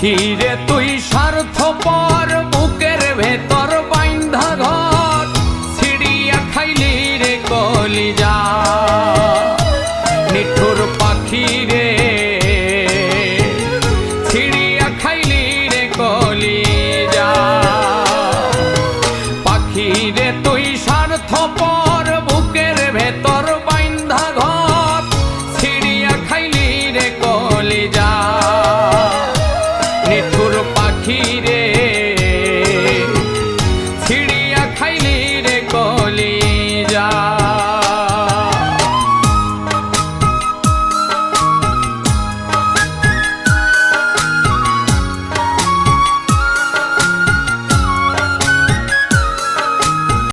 পাখি রে তুই স্বার্থপর, বুকের ভেতর বাইন্ধা ঘর, ছিড়িয়া খাইলি রে কলিজা। নিঠুর পাখি রে ছিড়িয়া খাইলি রে কলিজা। পাখি রে তুই স্বার্থপর,